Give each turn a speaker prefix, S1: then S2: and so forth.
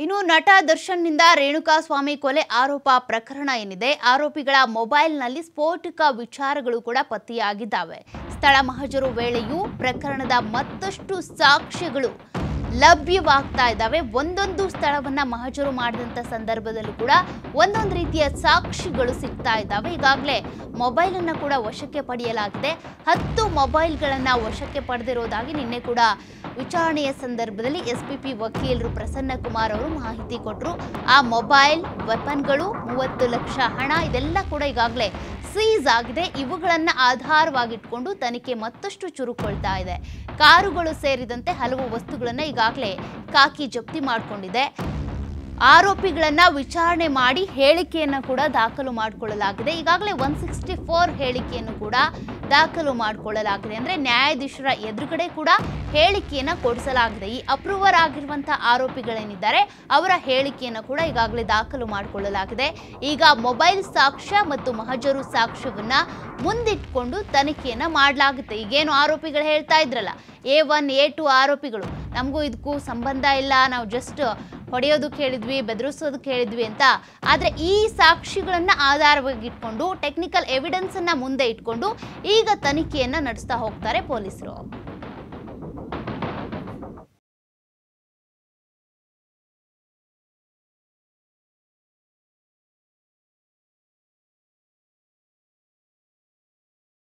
S1: ಇನ್ನು ನಟ ದರ್ಶನ್ನಿಂದ ರೇಣುಕಾಸ್ವಾಮಿ ಕೊಲೆ ಆರೋಪ ಪ್ರಕರಣ ಏನಿದೆ, ಆರೋಪಿಗಳ ಮೊಬೈಲ್ನಲ್ಲಿ ಸ್ಫೋಟಕ ವಿಚಾರಗಳು ಕೂಡ ಪತ್ತೆಯಾಗಿದ್ದಾವೆ. ಸ್ಥಳ ಮಹಜರು ವೇಳೆಯೂ ಪ್ರಕರಣದ ಮತ್ತಷ್ಟು ಸಾಕ್ಷ್ಯಗಳು ಲಭ್ಯವಾಗ್ತಾ ಇದ್ದಾವೆ. ಒಂದೊಂದು ಸ್ಥಳವನ್ನ ಮಹಜರು ಮಾಡಿದಂತ ಸಂದರ್ಭದಲ್ಲೂ ಕೂಡ ಒಂದೊಂದು ರೀತಿಯ ಸಾಕ್ಷಿಗಳು ಸಿಗ್ತಾ ಇದ್ದಾವೆ. ಈಗಾಗಲೇ ಮೊಬೈಲ್ ಅನ್ನ ಕೂಡ ವಶಕ್ಕೆ ಪಡೆಯಲಾಗಿದೆ. 10 ಮೊಬೈಲ್ಗಳನ್ನ ವಶಕ್ಕೆ ಪಡೆದಿರೋದಾಗಿ ನಿನ್ನೆ ಕೂಡ ವಿಚಾರಣೆಯ ಸಂದರ್ಭದಲ್ಲಿ ಎಸ್ಪಿಪಿ ವಕೀಲರು ಪ್ರಸನ್ನ ಕುಮಾರ್ ಅವರು ಮಾಹಿತಿ ಕೊಟ್ಟರು. ಆ ಮೊಬೈಲ್, ವೆಪನ್ಗಳು, 30 ಲಕ್ಷ ಹಣ ಇದೆಲ್ಲ ಕೂಡ ಈಗಾಗಲೇ ಸೀಸ್ ಆಗಿದೆ. ಇವುಗಳನ್ನು ಆಧಾರವಾಗಿಟ್ಕೊಂಡು ತನಿಖೆ ಮತ್ತಷ್ಟು ಚುರುಕೊಳ್ತಾ ಇದೆ. ಕಾರುಗಳು ಸೇರಿದಂತೆ ಹಲವು ವಸ್ತುಗಳನ್ನು ಈಗಾಗಲೇ ಖಾಕಿ ಜಪ್ತಿ ಮಾಡಿಕೊಂಡಿದೆ. ಆರೋಪಿಗಳನ್ನ ವಿಚಾರಣೆ ಮಾಡಿ ಹೇಳಿಕೆಯನ್ನು ಕೂಡ ದಾಖಲು ಮಾಡಿಕೊಳ್ಳಲಾಗಿದೆ. ಈಗಾಗಲೇ 164 ಹೇಳಿಕೆಯನ್ನು ಕೂಡ ದಾಖಲು ಮಾಡಿಕೊಳ್ಳಲಾಗಿದೆ. ಅಂದರೆ ನ್ಯಾಯಾಧೀಶರ ಎದುರುಗಡೆ ಕೂಡ ಹೇಳಿಕೆಯನ್ನು ಕೊಡಿಸಲಾಗಿದೆ. ಈ ಅಪ್ರೂವರ್ ಆಗಿರುವಂತಹ ಆರೋಪಿಗಳೇನಿದ್ದಾರೆ ಅವರ ಹೇಳಿಕೆಯನ್ನು ಕೂಡ ಈಗಾಗಲೇ ದಾಖಲು ಮಾಡಿಕೊಳ್ಳಲಾಗಿದೆ. ಈಗ ಮೊಬೈಲ್ ಸಾಕ್ಷ್ಯ ಮತ್ತು ಮಹಜರು ಸಾಕ್ಷ್ಯವನ್ನ ಮುಂದಿಟ್ಕೊಂಡು ತನಿಖೆಯನ್ನು ಮಾಡಲಾಗುತ್ತೆ. ಈಗೇನು ಆರೋಪಿಗಳು ಹೇಳ್ತಾ ಇದ್ರಲ್ಲ, A1 A2 ಆರೋಪಿಗಳು, ನಮಗೂ ಇದಕ್ಕೂ ಸಂಬಂಧ ಇಲ್ಲ, ನಾವು ಜಸ್ಟ್ ಹೊಡೆಯೋದಕ್ಕೆ ಹೇಳಿದ್ವಿ, ಬೆದರಿಸೋದಕ್ಕೆ ಹೇಳಿದ್ವಿ ಅಂತ. ಆದರೆ ಈ ಸಾಕ್ಷಿಗಳನ್ನ ಆಧಾರವಾಗಿ ಇಟ್ಕೊಂಡು ಟೆಕ್ನಿಕಲ್ ಎವಿಡೆನ್ಸ್ ಅನ್ನ ಮುಂದೆ ಇಟ್ಕೊಂಡು ಈಗ ತನಿಖೆಯನ್ನ ನಡೆಸ್ತಾ ಹೋಗ್ತಾರೆ ಪೊಲೀಸರು.